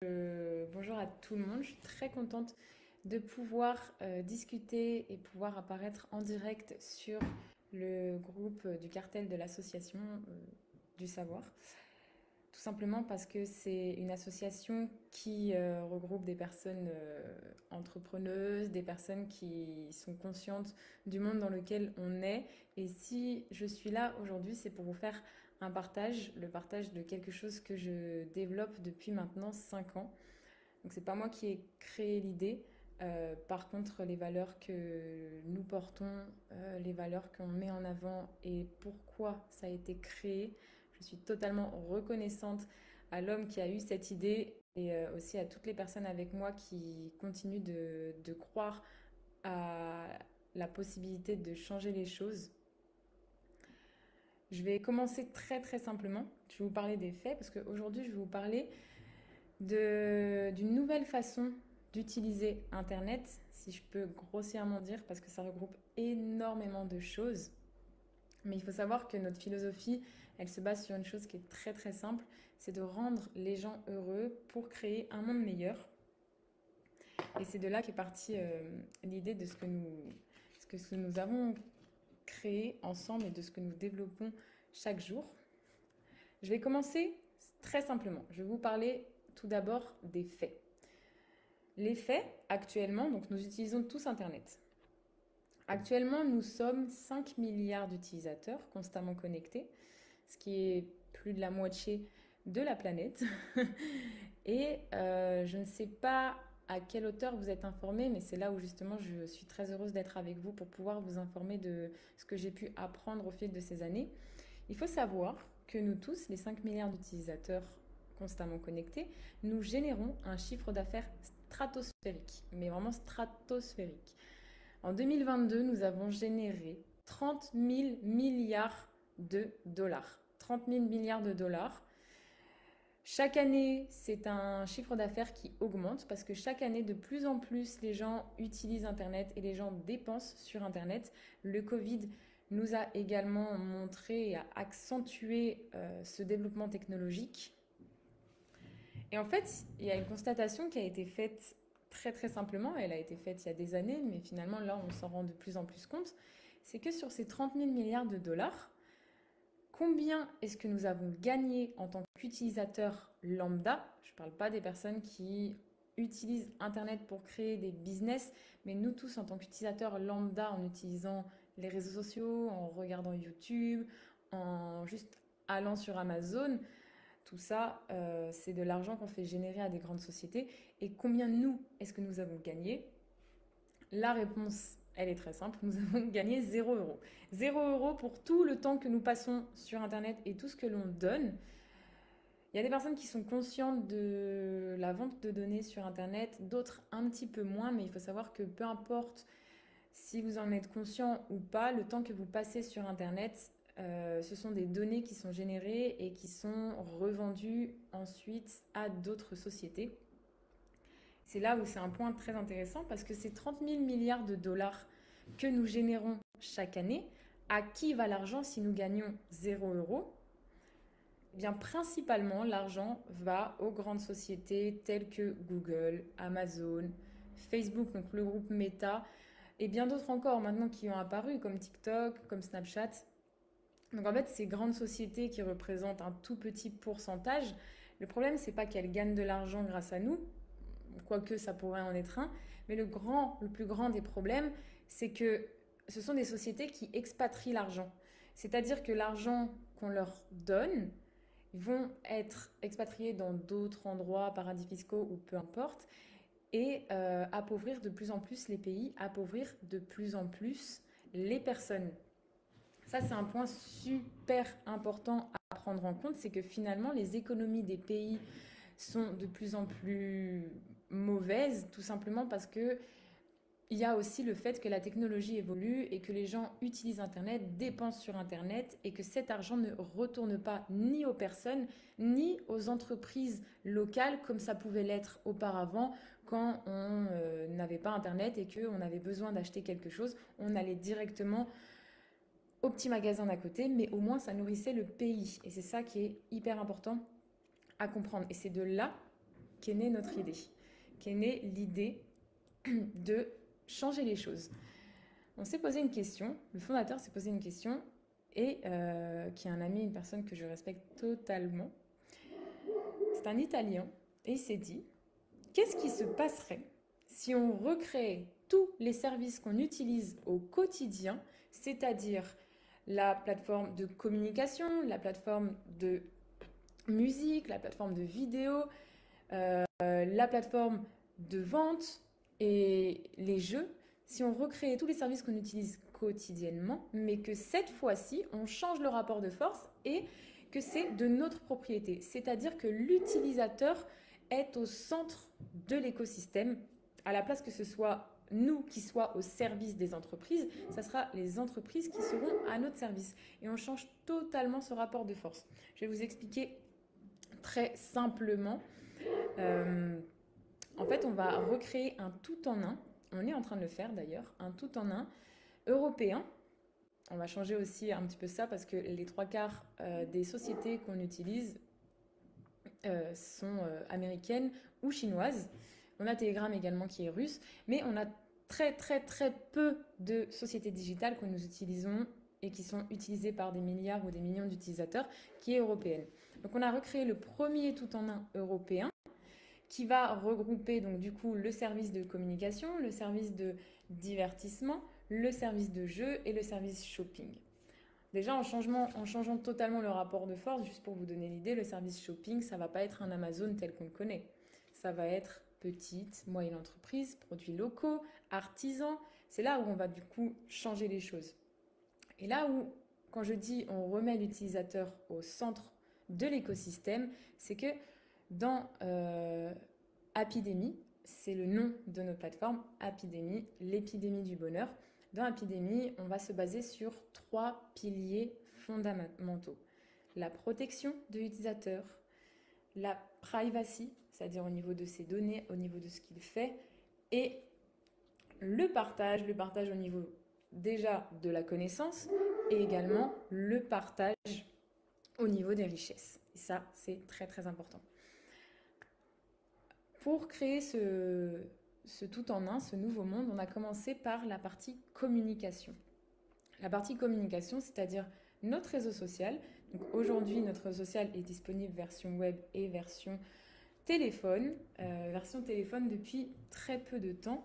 Bonjour à tout le monde, je suis très contente de pouvoir discuter et pouvoir apparaître en direct sur le groupe du cartel de l'association du savoir. Tout simplement parce que c'est une association qui regroupe des personnes entrepreneuses, des personnes qui sont conscientes du monde dans lequel on est. Et si je suis là aujourd'hui, c'est pour vous faire un partage, le partage de quelque chose que je développe depuis maintenant 5 ans. Donc c'est pas moi qui ai créé l'idée. Par contre, les valeurs que nous portons, les valeurs qu'on met en avant et pourquoi ça a été créé, je suis totalement reconnaissante à l'homme qui a eu cette idée et aussi à toutes les personnes avec moi qui continuent de croire à la possibilité de changer les choses. Je vais commencer très très simplement. Je vais vous parler des faits parce qu'aujourd'hui je vais vous parler d'une nouvelle façon d'utiliser Internet, si je peux grossièrement dire, parce que ça regroupe énormément de choses. Mais il faut savoir que notre philosophie, elle se base sur une chose qui est très très simple, c'est de rendre les gens heureux pour créer un monde meilleur. Et c'est de là qu'est partie l'idée de ce que nous avons créé ensemble et de ce que nous développons chaque jour. Je vais commencer très simplement. Je vais vous parler tout d'abord des faits. Les faits, actuellement, donc nous utilisons tous Internet. Actuellement, nous sommes 5 milliards d'utilisateurs constamment connectés, ce qui est plus de la moitié de la planète. Et je ne sais pas à quelle hauteur vous êtes informés, mais c'est là où justement je suis très heureuse d'être avec vous pour pouvoir vous informer de ce que j'ai pu apprendre au fil de ces années. Il faut savoir que nous tous, les 5 milliards d'utilisateurs constamment connectés, nous générons un chiffre d'affaires stratosphérique, mais vraiment stratosphérique. En 2022, nous avons généré 30 000 milliards de dollars. 30 000 milliards de dollars. Chaque année, c'est un chiffre d'affaires qui augmente parce que chaque année, de plus en plus, les gens utilisent Internet et les gens dépensent sur Internet. Le Covid nous a également montré et a accentué ce développement technologique. Et en fait, il y a une constatation qui a été faite très très simplement. Elle a été faite il y a des années, mais finalement là, on s'en rend de plus en plus compte. C'est que sur ces 30 000 milliards de dollars, combien est-ce que nous avons gagné en tant qu'utilisateurs lambda? Je ne parle pas des personnes qui utilisent Internet pour créer des business, mais nous tous en tant qu'utilisateurs lambda, en utilisant les réseaux sociaux, en regardant YouTube, en juste allant sur Amazon, tout ça, c'est de l'argent qu'on fait générer à des grandes sociétés. Et combien nous, est-ce que nous avons gagné? La réponse, elle est très simple. Nous avons gagné 0 euros. 0 euros pour tout le temps que nous passons sur Internet et tout ce que l'on donne. Il y a des personnes qui sont conscientes de la vente de données sur Internet, d'autres un petit peu moins, mais il faut savoir que peu importe si vous en êtes conscient ou pas, le temps que vous passez sur Internet, ce sont des données qui sont générées et qui sont revendues ensuite à d'autres sociétés. C'est là où c'est un point très intéressant parce que ces 30 000 milliards de dollars que nous générons chaque année, à qui va l'argent si nous gagnons 0 euros? Eh bien, principalement, l'argent va aux grandes sociétés telles que Google, Amazon, Facebook, donc le groupe Meta, et bien d'autres encore maintenant qui ont apparu, comme TikTok, comme Snapchat. Donc en fait, ces grandes sociétés qui représentent un tout petit pourcentage, le problème, c'est pas qu'elles gagnent de l'argent grâce à nous, quoique ça pourrait en être un, mais le plus grand des problèmes, c'est que ce sont des sociétés qui expatrient l'argent. C'est-à-dire que l'argent qu'on leur donne, ils vont être expatriés dans d'autres endroits, paradis fiscaux ou peu importe, et appauvrir de plus en plus les pays, appauvrir de plus en plus les personnes. Ça, c'est un point super important à prendre en compte, c'est que finalement, les économies des pays sont de plus en plus mauvaises, tout simplement parce que il y a aussi le fait que la technologie évolue et que les gens utilisent Internet, dépensent sur Internet et que cet argent ne retourne pas ni aux personnes ni aux entreprises locales comme ça pouvait l'être auparavant quand on n'avait pas Internet et qu'on avait besoin d'acheter quelque chose. On allait directement au petit magasin d'à côté, mais au moins ça nourrissait le pays. Et c'est ça qui est hyper important à comprendre. Et c'est de là qu'est née notre idée, qu'est née l'idée de changer les choses. On s'est posé une question, le fondateur s'est posé une question, et qui est un ami, une personne que je respecte totalement. C'est un Italien, et il s'est dit, qu'est-ce qui se passerait si on recréait tous les services qu'on utilise au quotidien, c'est-à-dire la plateforme de communication, la plateforme de musique, la plateforme de vidéo, la plateforme de vente et les jeux, si on recréait tous les services qu'on utilise quotidiennement, mais que cette fois-ci, on change le rapport de force et que c'est de notre propriété. C'est-à-dire que l'utilisateur est au centre de l'écosystème, à la place que ce soit nous qui soient au service des entreprises, ça sera les entreprises qui seront à notre service. Et on change totalement ce rapport de force. Je vais vous expliquer très simplement. En fait, on va recréer un tout en un. On est en train de le faire d'ailleurs, un tout en un européen. On va changer aussi un petit peu ça parce que les trois quarts des sociétés qu'on utilise sont américaines ou chinoises. On a Telegram également qui est russe, mais on a très peu de sociétés digitales que nous utilisons et qui sont utilisées par des milliards ou des millions d'utilisateurs, qui est européenne. Donc on a recréé le premier tout en un européen qui va regrouper donc du coup le service de communication, le service de divertissement, le service de jeu et le service shopping. Déjà en changeant totalement le rapport de force, juste pour vous donner l'idée, le service shopping, ça ne va pas être un Amazon tel qu'on le connaît. Ça va être petite, moyenne entreprise, produits locaux, artisans. C'est là où on va du coup changer les choses. Et là où, quand je dis on remet l'utilisateur au centre de l'écosystème, c'est que dans Happydemy, c'est le nom de notre plateforme, Happydemy, l'épidémie du bonheur. Dans Happydemy, on va se baser sur 3 piliers fondamentaux. La protection de l'utilisateur, la privacy, c'est-à-dire au niveau de ses données, au niveau de ce qu'il fait, et le partage au niveau déjà de la connaissance, et également le partage au niveau des richesses. Et ça, c'est très important. Pour créer ce tout en un, ce nouveau monde, on a commencé par la partie communication. La partie communication, c'est-à-dire notre réseau social. Donc aujourd'hui, notre réseau social est disponible version web et version téléphone. Version téléphone depuis très peu de temps.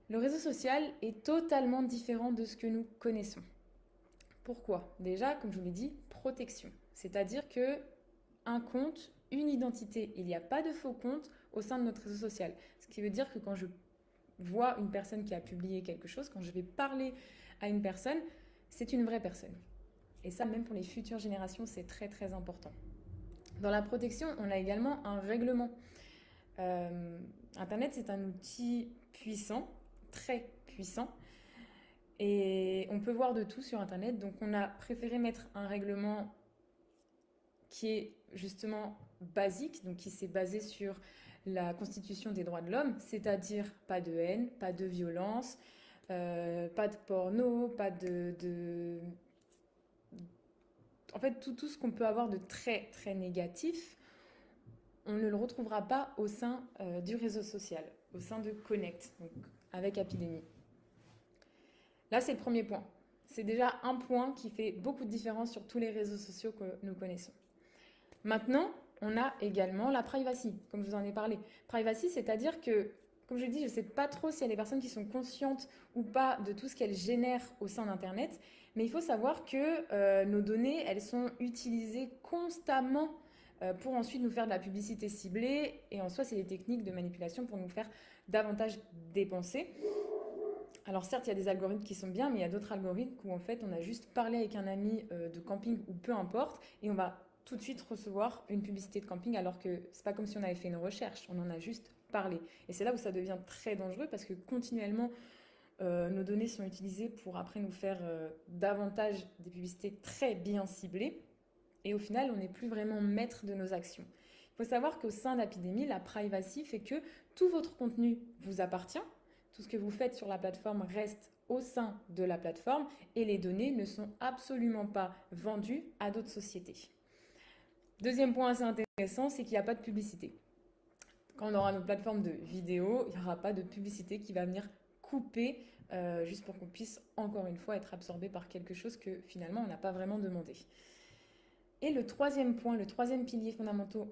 Le réseau social est totalement différent de ce que nous connaissons. Pourquoi? Déjà, comme je vous l'ai dit, protection. C'est-à-dire que un compte, une identité, il n'y a pas de faux compte au sein de notre réseau social. Ce qui veut dire que quand je vois une personne qui a publié quelque chose, quand je vais parler à une personne, c'est une vraie personne. Et ça, même pour les futures générations, c'est très important. Dans la protection, on a également un règlement. Internet, c'est un outil puissant, très puissant. Et on peut voir de tout sur Internet. Donc, on a préféré mettre un règlement qui est justement basique, donc qui s'est basé sur la Constitution des droits de l'homme, c'est-à-dire pas de haine, pas de violence, pas de porno, pas de... En fait, tout ce qu'on peut avoir de très négatif, on ne le retrouvera pas au sein du réseau social, au sein de Connect, donc avec Happydemy. Là, c'est le premier point. C'est déjà un point qui fait beaucoup de différence sur tous les réseaux sociaux que nous connaissons. Maintenant, on a également la privacy, comme je vous en ai parlé. Privacy, c'est-à-dire que, comme je l'ai dit, je ne sais pas trop s'il y a des personnes qui sont conscientes ou pas de tout ce qu'elles génèrent au sein d'Internet, mais il faut savoir que nos données, elles sont utilisées constamment pour ensuite nous faire de la publicité ciblée, et en soi, c'est des techniques de manipulation pour nous faire davantage dépenser. Alors certes, il y a des algorithmes qui sont bien, mais il y a d'autres algorithmes où en fait, on a juste parlé avec un ami de camping ou peu importe, et on va tout de suite recevoir une publicité de camping alors que c'est pas comme si on avait fait une recherche, on en a juste parlé. Et c'est là où ça devient très dangereux parce que continuellement nos données sont utilisées pour après nous faire davantage des publicités très bien ciblées et au final on n'est plus vraiment maître de nos actions. Il faut savoir qu'au sein d'Happydemy, la privacy fait que tout votre contenu vous appartient, tout ce que vous faites sur la plateforme reste au sein de la plateforme et les données ne sont absolument pas vendues à d'autres sociétés. Deuxième point assez intéressant, c'est qu'il n'y a pas de publicité. Quand on aura notre plateforme de vidéo, il n'y aura pas de publicité qui va venir couper juste pour qu'on puisse encore une fois être absorbé par quelque chose que finalement on n'a pas vraiment demandé. Et le troisième point, le troisième pilier fondamental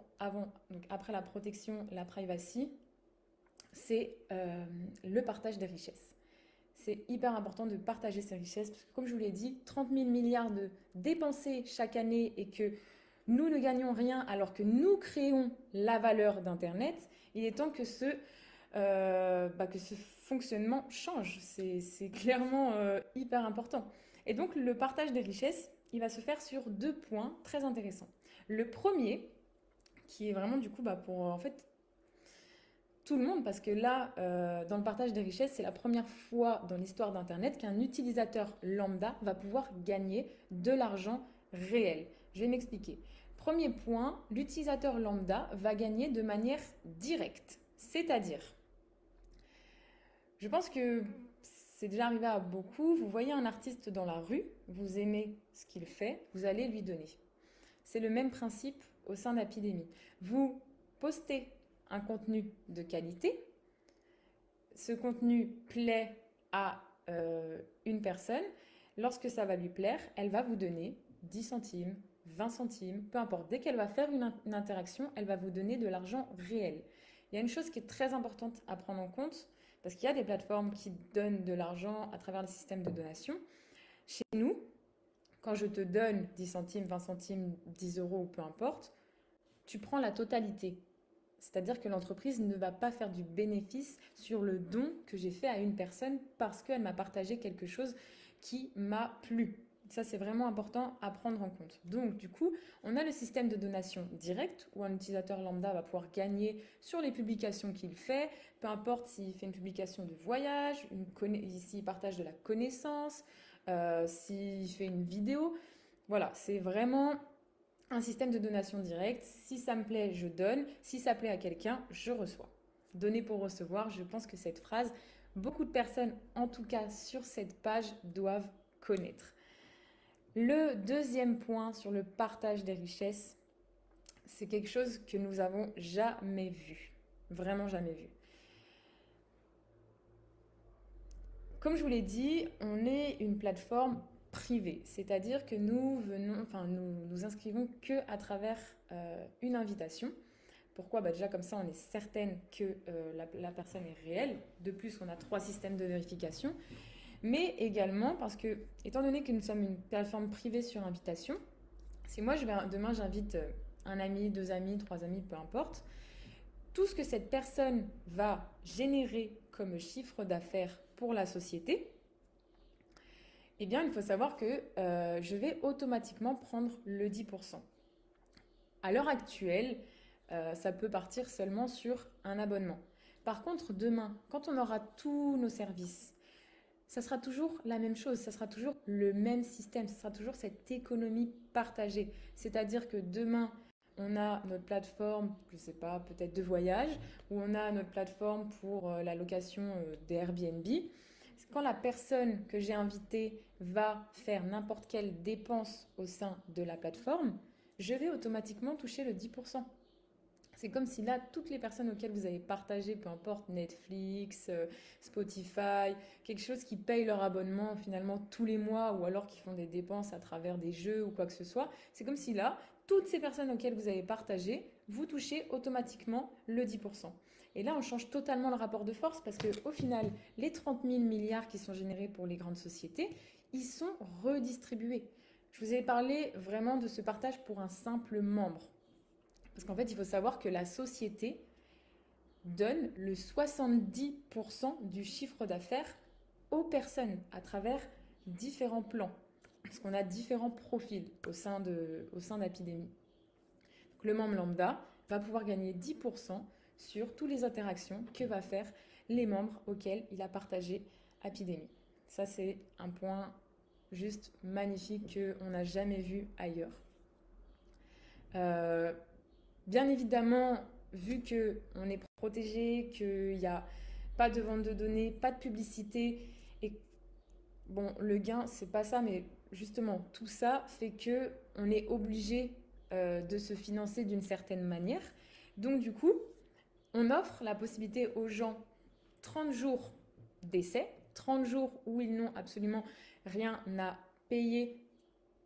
donc après la protection, la privacy, c'est le partage des richesses. C'est hyper important de partager ces richesses parce que comme je vous l'ai dit, 30 000 milliards de dépensés chaque année et que nous ne gagnons rien alors que nous créons la valeur d'Internet, il est temps que que ce fonctionnement change. C'est clairement hyper important. Et donc le partage des richesses, il va se faire sur deux points très intéressants. Le premier, qui est vraiment du coup pour en fait tout le monde, parce que là, dans le partage des richesses, c'est la première fois dans l'histoire d'Internet qu'un utilisateur lambda va pouvoir gagner de l'argent réel. Je vais m'expliquer. Premier point, l'utilisateur lambda va gagner de manière directe. C'est-à-dire, je pense que c'est déjà arrivé à beaucoup, vous voyez un artiste dans la rue, vous aimez ce qu'il fait, vous allez lui donner. C'est le même principe au sein d'Apidémie. Vous postez un contenu de qualité, ce contenu plaît à une personne, lorsque ça va lui plaire, elle va vous donner 10 centimes, 20 centimes, peu importe. Dès qu'elle va faire une interaction, elle va vous donner de l'argent réel. Il y a une chose qui est très importante à prendre en compte, parce qu'il y a des plateformes qui donnent de l'argent à travers le système de donation. Chez nous, quand je te donne 10 centimes, 20 centimes, 10 euros ou peu importe, tu prends la totalité. C'est-à-dire que l'entreprise ne va pas faire du bénéfice sur le don que j'ai fait à une personne parce qu'elle m'a partagé quelque chose qui m'a plu. Ça, c'est vraiment important à prendre en compte. Donc, du coup, on a le système de donation directe où un utilisateur lambda va pouvoir gagner sur les publications qu'il fait, peu importe s'il fait une publication de voyage, s'il partage de la connaissance, s'il fait une vidéo. Voilà, c'est vraiment un système de donation directe. Si ça me plaît, je donne. Si ça plaît à quelqu'un, je reçois. Donner pour recevoir, je pense que cette phrase, beaucoup de personnes, en tout cas sur cette page, doivent connaître. Le deuxième point sur le partage des richesses, c'est quelque chose que nous avons jamais vu. Vraiment jamais vu. Comme je vous l'ai dit, on est une plateforme privée, c'est-à-dire que nous nous inscrivons que à travers une invitation. Pourquoi? Déjà comme ça, on est certaine que la personne est réelle. De plus, on a 3 systèmes de vérification. Mais également parce que, étant donné que nous sommes une plateforme privée sur invitation, si moi demain j'invite un ami, 2 amis, 3 amis, peu importe, tout ce que cette personne va générer comme chiffre d'affaires pour la société, eh bien, il faut savoir que je vais automatiquement prendre le 10%. À l'heure actuelle, ça peut partir seulement sur un abonnement. Par contre, demain, quand on aura tous nos services, ça sera toujours la même chose, ça sera toujours le même système, ça sera toujours cette économie partagée. C'est-à-dire que demain, on a notre plateforme, je ne sais pas, peut-être de voyage, ou on a notre plateforme pour la location des Airbnb. Quand la personne que j'ai invitée va faire n'importe quelle dépense au sein de la plateforme, je vais automatiquement toucher le 10%. C'est comme si là, toutes les personnes auxquelles vous avez partagé, peu importe Netflix, Spotify, quelque chose qui paye leur abonnement finalement tous les mois ou alors qui font des dépenses à travers des jeux ou quoi que ce soit, c'est comme si là, toutes ces personnes auxquelles vous avez partagé, vous touchez automatiquement le 10%. Et là, on change totalement le rapport de force parce qu'au final, les 30 000 milliards qui sont générés pour les grandes sociétés, ils sont redistribués. Je vous ai parlé vraiment de ce partage pour un simple membre. Parce qu'en fait, il faut savoir que la société donne le 70% du chiffre d'affaires aux personnes à travers différents plans. Parce qu'on a différents profils au sein d'Apidémie. Le membre lambda va pouvoir gagner 10% sur toutes les interactions que va faire les membres auxquels il a partagé Apidémie. Ça, c'est un point juste magnifique qu'on n'a jamais vu ailleurs. Bien évidemment, vu qu'on est protégé, qu'il n'y a pas de vente de données, pas de publicité, et bon, le gain, c'est pas ça, mais justement, tout ça fait qu'on est obligé de se financer d'une certaine manière. Donc, du coup, On offre la possibilité aux gens 30 jours d'essai, 30 jours où ils n'ont absolument rien à payer,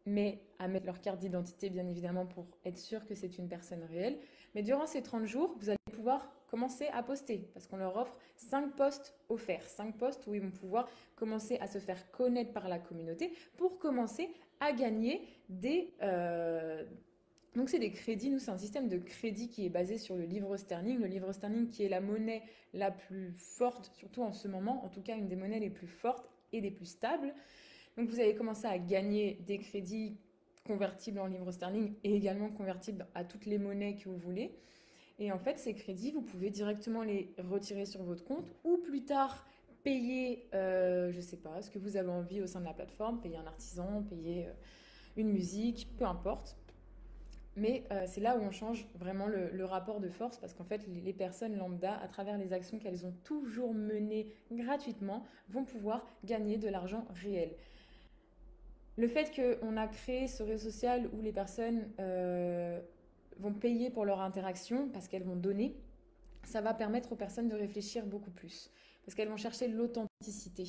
mais à mettre leur carte d'identité, bien évidemment, pour être sûr que c'est une personne réelle. Mais durant ces 30 jours, vous allez pouvoir commencer à poster parce qu'on leur offre 5 posts offerts, 5 posts où ils vont pouvoir commencer à se faire connaître par la communauté pour commencer à gagner donc c'est des crédits. Nous, c'est un système de crédit qui est basé sur le livre sterling. Le livre sterling qui est la monnaie la plus forte, surtout en ce moment, en tout cas une des monnaies les plus fortes et les plus stables. Donc vous allez commencer à gagner des crédits convertibles en livres sterling et également convertibles à toutes les monnaies que vous voulez. Et en fait, ces crédits, vous pouvez directement les retirer sur votre compte ou plus tard payer, je ne sais pas, ce que vous avez envie au sein de la plateforme, payer un artisan, payer une musique, peu importe. Mais c'est là où on change vraiment le rapport de force parce qu'en fait, les personnes lambda, à travers les actions qu'elles ont toujours menées gratuitement, vont pouvoir gagner de l'argent réel. Le fait qu'on a créé ce réseau social où les personnes vont payer pour leur interaction parce qu'elles vont donner, ça va permettre aux personnes de réfléchir beaucoup plus. Parce qu'elles vont chercher l'authenticité.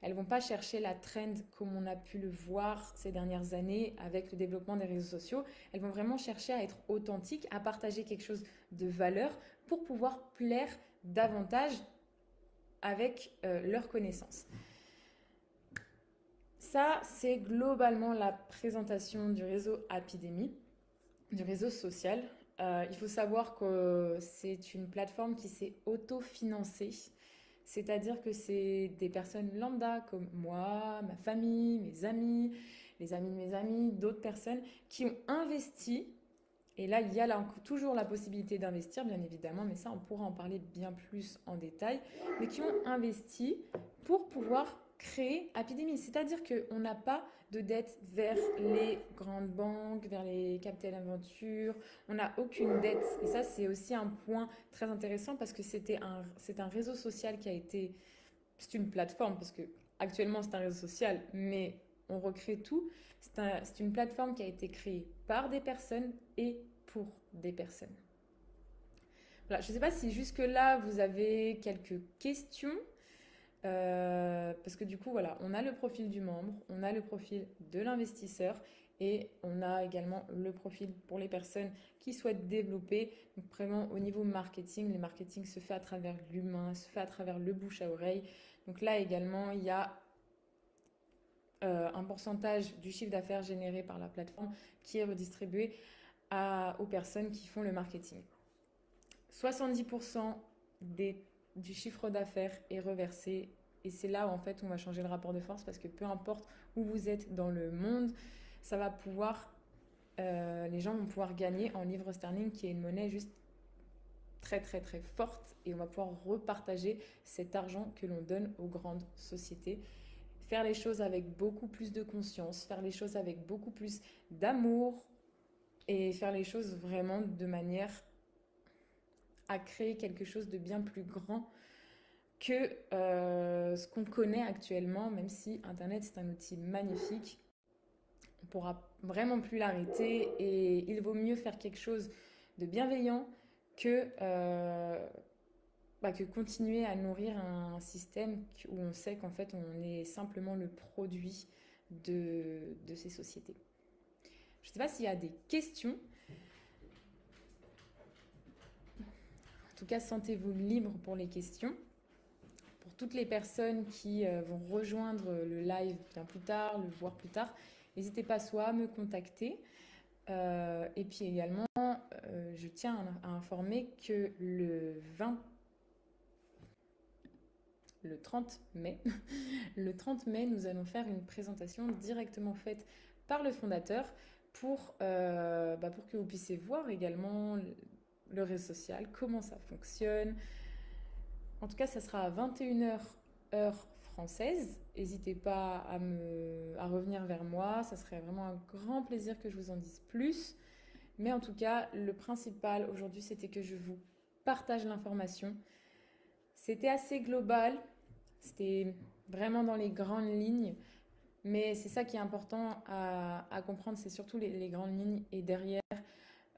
Elles ne vont pas chercher la trend comme on a pu le voir ces dernières années avec le développement des réseaux sociaux. Elles vont vraiment chercher à être authentiques, à partager quelque chose de valeur pour pouvoir plaire davantage avec leurs connaissances. Ça, c'est globalement la présentation du réseau Apidemy, du réseau social. Il faut savoir que c'est une plateforme qui s'est autofinancée, c'est-à-dire que c'est des personnes lambda comme moi, ma famille, mes amis, les amis de mes amis, d'autres personnes qui ont investi. Et là, il y a toujours la possibilité d'investir, bien évidemment, mais ça, on pourra en parler bien plus en détail, mais qui ont investi pour pouvoir créer Apidemy. C'est-à-dire qu'on n'a pas de dette vers les grandes banques, vers les Capital Aventure, on n'a aucune dette. Et ça, c'est aussi un point très intéressant parce que c'est un réseau social qui a été... C'est une plateforme, parce que actuellement c'est un réseau social, mais on recrée tout. C'est une plateforme qui a été créée par des personnes et pour des personnes. Voilà, je ne sais pas si jusque-là vous avez quelques questions. Parce que du coup, voilà, on a le profil du membre, on a le profil de l'investisseur et on a également le profil pour les personnes qui souhaitent développer. Donc vraiment au niveau marketing, le marketing se fait à travers l'humain, se fait à travers le bouche à oreille. Donc là également, il y a un pourcentage du chiffre d'affaires généré par la plateforme qui est redistribué aux personnes qui font le marketing. 70% du chiffre d'affaires est reversé et c'est là où en fait on va changer le rapport de force parce que peu importe où vous êtes dans le monde, ça va pouvoir, les gens vont pouvoir gagner en livres sterling qui est une monnaie juste très très très forte et on va pouvoir repartager cet argent que l'on donne aux grandes sociétés. Faire les choses avec beaucoup plus de conscience, faire les choses avec beaucoup plus d'amour et faire les choses vraiment de manière à créer quelque chose de bien plus grand que ce qu'on connaît actuellement, même si Internet c'est un outil magnifique. On pourra vraiment plus l'arrêter et il vaut mieux faire quelque chose de bienveillant que continuer à nourrir un système où on sait qu'en fait on est simplement le produit de ces sociétés. Je ne sais pas s'il y a des questions. En tout cas, sentez-vous libre pour les questions. Pour toutes les personnes qui vont rejoindre le live bien plus tard, le voir plus tard, n'hésitez pas soit à me contacter. Et puis également, je tiens à informer que le 30 mai, le 30 mai, nous allons faire une présentation directement faite par le fondateur pour que vous puissiez voir également le réseau social, comment ça fonctionne. En tout cas, ça sera à 21h heure française. N'hésitez pas à revenir vers moi. Ça serait vraiment un grand plaisir que je vous en dise plus. Mais en tout cas, le principal aujourd'hui, c'était que je vous partage l'information. C'était assez global. C'était vraiment dans les grandes lignes. Mais c'est ça qui est important à comprendre. C'est surtout les grandes lignes. Et derrière,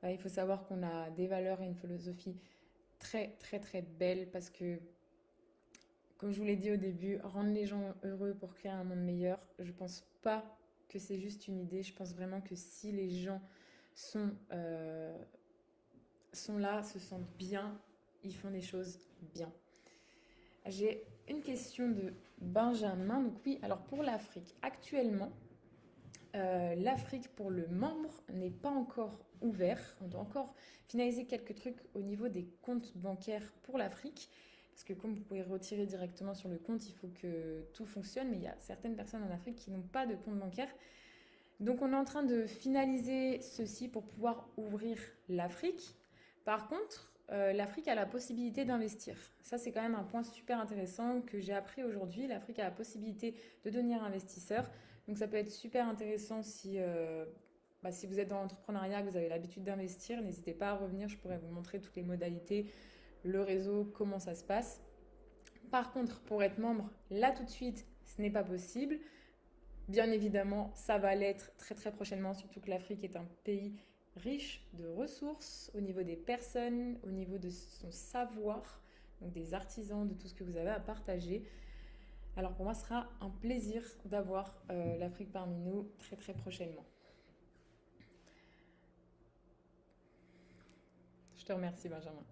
il faut savoir qu'on a des valeurs et une philosophie très très très belle parce que, comme je vous l'ai dit au début, rendre les gens heureux pour créer un monde meilleur, je pense pas que c'est juste une idée. Je pense vraiment que si les gens sont, sont là, se sentent bien, ils font des choses bien. J'ai une question de Benjamin. Donc oui, alors pour l'Afrique, actuellement, l'Afrique pour le membre n'est pas encore ouvert. On doit encore finaliser quelques trucs au niveau des comptes bancaires pour l'Afrique. Parce que comme vous pouvez retirer directement sur le compte, il faut que tout fonctionne. Mais il y a certaines personnes en Afrique qui n'ont pas de compte bancaire. Donc on est en train de finaliser ceci pour pouvoir ouvrir l'Afrique. Par contre, l'Afrique a la possibilité d'investir. Ça, c'est quand même un point super intéressant que j'ai appris aujourd'hui. L'Afrique a la possibilité de devenir investisseur. Donc ça peut être super intéressant si, si vous êtes dans l'entrepreneuriat, que vous avez l'habitude d'investir. N'hésitez pas à revenir, je pourrais vous montrer toutes les modalités, le réseau, comment ça se passe. Par contre, pour être membre, là tout de suite, ce n'est pas possible. Bien évidemment, ça va l'être très très prochainement, surtout que l'Afrique est un pays riche de ressources au niveau des personnes, au niveau de son savoir, donc des artisans, de tout ce que vous avez à partager. Alors pour moi, ce sera un plaisir d'avoir l'Afrique parmi nous très très prochainement. Je te remercie, Benjamin.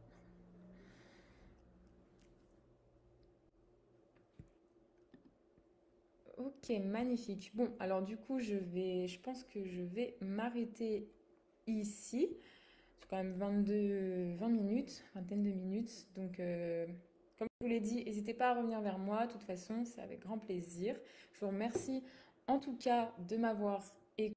Ok, magnifique. Bon, alors du coup, je pense que je vais m'arrêter ici. C'est quand même 20 minutes, vingtaine de minutes. Donc, comme je vous l'ai dit, n'hésitez pas à revenir vers moi. De toute façon, c'est avec grand plaisir. Je vous remercie en tout cas de m'avoir écouté.